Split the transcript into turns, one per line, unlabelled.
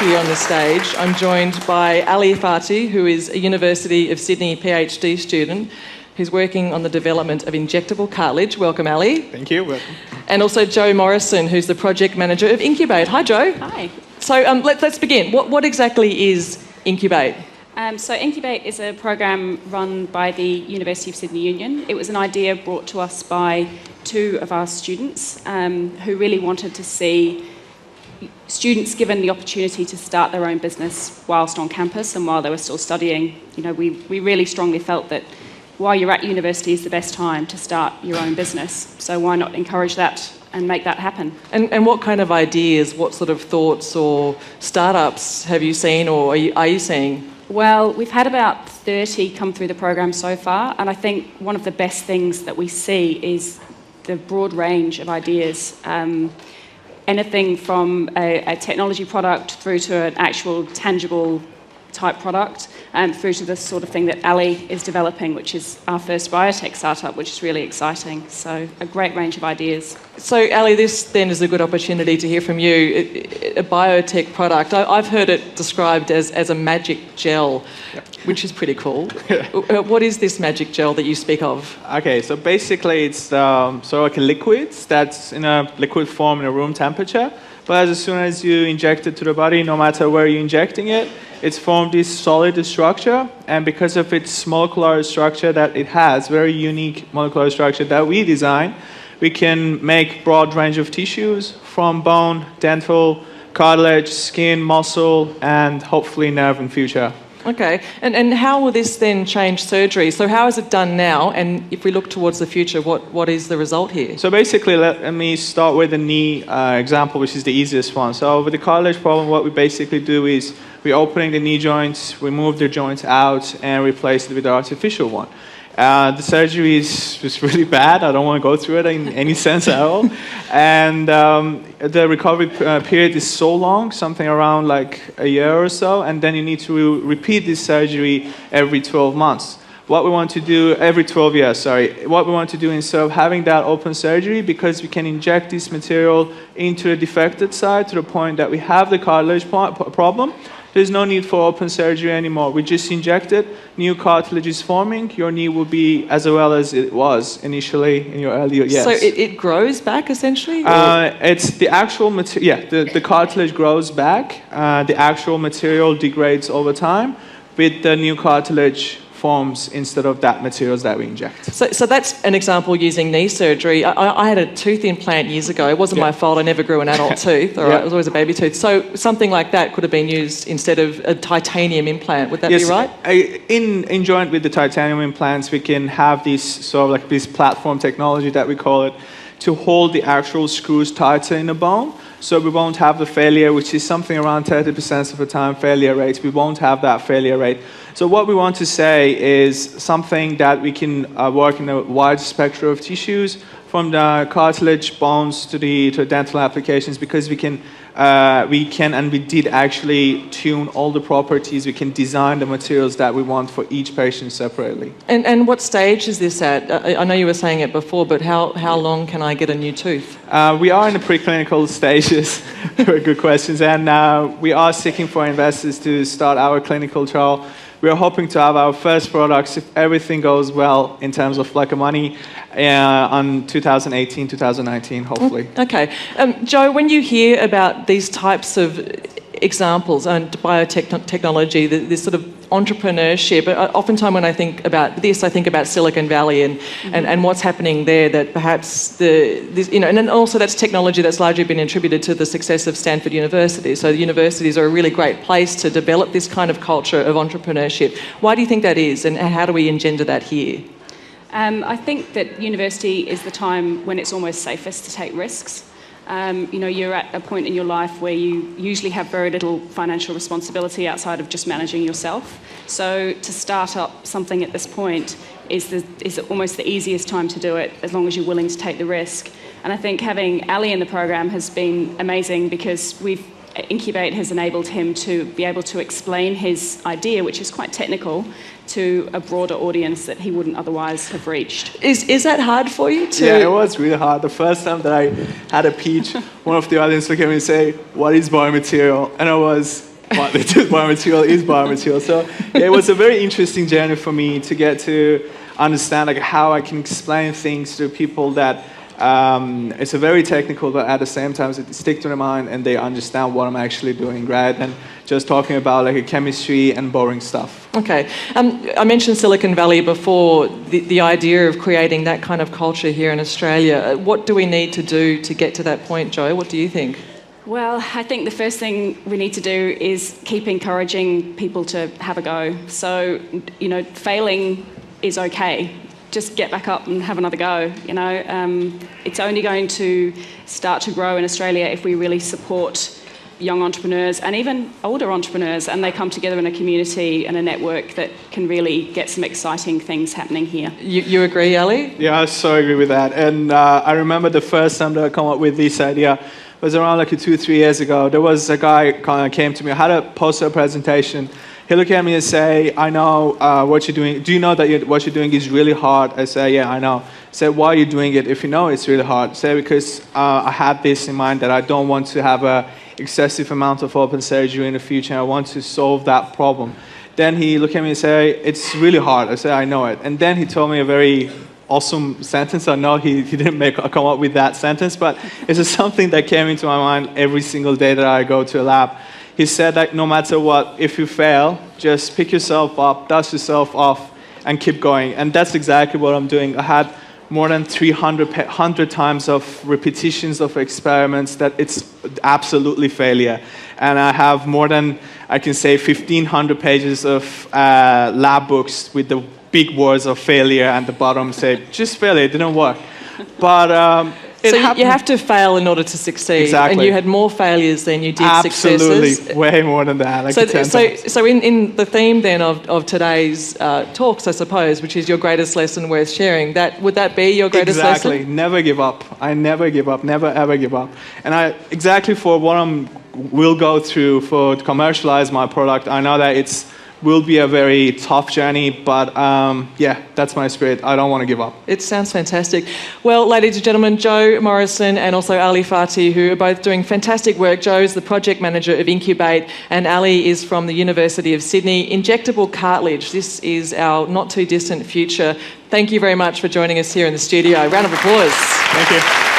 here on the stage. I'm joined by Ali Farthi, who is a University of Sydney PhD student who's working on the development of injectable cartilage. Welcome, Ali.
Thank you. Welcome.
And also Jo Morrison, who's the project manager of Incubate. Hi, Jo.
Hi.
So let's begin. What exactly is Incubate?
So Incubate is a program run by the University of Sydney Union. It was an idea brought to us by two of our students who really wanted to see students given the opportunity to start their own business whilst on campus and while they were still studying. You know, we really strongly felt that while you're at university is the best time to start your own business. So why not encourage that and make that happen?
And what kind of ideas, what sort of thoughts or startups have you seen or are you seeing?
Well, we've had about 30 come through the program so far, and I think one of the best things that we see is the broad range of ideas. Anything from a technology product through to an actual tangible type product, through to the sort of thing that Ali is developing, which is our first biotech startup, which is really exciting. So a great range of ideas.
So Ali, this then is a good opportunity to hear from you. A biotech product, I've heard it described as a magic gel, which is pretty cool. What is this magic gel that you speak of?
Okay, so basically it's sort of like a liquid that's in a liquid form in a room temperature. But as soon as you inject it to the body, no matter where you're injecting it, it's formed this solid structure. And because of its molecular structure that it has, very unique molecular structure that we design, we can make broad range of tissues from bone, dental, cartilage, skin, muscle, and hopefully nerve in future.
Okay, and how will this then change surgery? So how is it done now? And if we look towards the future, what is the result here?
So basically, let me start with the knee example, which is the easiest one. So with the cartilage problem, what we basically do is we're opening the knee joints, we move the joints out, and replace it with the artificial one. The surgery is really bad. I don't want to go through it in any sense at all. And the recovery period is so long, something around like a year or so, and then you need to repeat this surgery every 12 months. What we want to do, every 12 years, sorry. What we want to do instead of having that open surgery, because we can inject this material into the defected side to the point that we have the cartilage problem, there's no need for open surgery anymore. We just inject it, new cartilage is forming, your knee will be as well as it was initially in your earlier years.
So it grows back essentially?
It's the actual material, the cartilage grows back, the actual material degrades over time, with the new cartilage forms instead of that materials that we inject.
So that's an example using knee surgery. I had a tooth implant years ago. It wasn't my fault. I never grew an adult tooth. All right, it was always a baby tooth. So something like that could have been used instead of a titanium implant. Would that be right?
In joint with the titanium implants, we can have this sort of like this platform technology that we call it to hold the actual screws tighter in the bone. So we won't have the failure, which is something around 30% of the time failure rate. We won't have that failure rate. So what we want to say is something that we can work in a wide spectrum of tissues, from the cartilage, bones to the dental applications, because we can and we did actually tune all the properties. We can design the materials that we want for each patient separately.
And what stage is this at? I know you were saying it before, but how long can I get a new tooth?
We are in the preclinical stages. Very good questions. And we are seeking for investors to start our clinical trial. We are hoping to have our first products, if everything goes well in terms of like money, on 2018, 2019, hopefully.
Okay. Jo, when you hear about these types of examples and biotechnology, this sort of entrepreneurship, oftentimes when I think about this, I think about Silicon Valley and what's happening there, that perhaps and then also that's technology that's largely been attributed to the success of Stanford University. So the universities are a really great place to develop this kind of culture of entrepreneurship. Why do you think that is, and how do we engender that here?
I think that university is the time when it's almost safest to take risks. You're at a point in your life where you usually have very little financial responsibility outside of just managing yourself. So to start up something at this point is almost the easiest time to do it, as long as you're willing to take the risk. And I think having Ali in the program has been amazing, because Incubate has enabled him to be able to explain his idea, which is quite technical, to a broader audience that he wouldn't otherwise have reached.
Is that hard for you to...
Yeah, it was really hard. The first time that I had a pitch, one of the audience looked at me and say, "What is biomaterial?" And I was what biomaterial is biomaterial. So yeah, it was a very interesting journey for me to get to understand like how I can explain things to people that it's a very technical, but at the same time it stick to their mind and they understand what I'm actually doing, rather than just talking about like a chemistry and boring stuff.
Okay. I mentioned Silicon Valley before, the idea of creating that kind of culture here in Australia. What do we need to do to get to that point, Jo? What do you think?
Well, I think the first thing we need to do is keep encouraging people to have a go. So, failing is okay. Just get back up and have another go. It's only going to start to grow in Australia if we really support young entrepreneurs and even older entrepreneurs, and they come together in a community and a network that can really get some exciting things happening here.
You agree, Ali?
Yeah, I so agree with that. And I remember the first time that I come up with this idea was around like 2-3 years ago. There was a guy kind of came to me. I had a poster presentation. He looked at me and say, I know what you're doing. Do you know that what you're doing is really hard? I say, yeah, I know. I said, why are you doing it if you know it's really hard? I say, because I had this in mind that I don't want to have a excessive amount of open surgery in the future. And I want to solve that problem. Then he looked at me and said, it's really hard. I said, I know it. And then he told me a very awesome sentence. I know he didn't come up with that sentence, but it's just something that came into my mind every single day that I go to a lab. He said that no matter what, if you fail, just pick yourself up, dust yourself off, and keep going. And that's exactly what I'm doing. I had more than 300 times of repetitions of experiments that it's absolutely failure. And I have more than, I can say, 1,500 pages of lab books with the big words of failure and the bottom say, just failure, it didn't work. But
so you have to fail in order to succeed.
Exactly.
And you had more failures than you did
Absolutely.
successes.
Way more than that. Like 10 times.
So in the theme then of today's talks, I suppose, which is your greatest lesson worth sharing, would that be your greatest lesson?
Exactly. Never give up. I never give up. Never ever give up. And exactly for what will go through to commercialize my product, I know that will be a very tough journey, but yeah, that's my spirit. I don't want to give up.
It sounds fantastic. Well, ladies and gentlemen, Jo Morrison and also Ali Farthi, who are both doing fantastic work. Jo is the project manager of Incubate, and Ali is from the University of Sydney. Injectable cartilage, this is our not too distant future. Thank you very much for joining us here in the studio. Round of applause.
Thank you.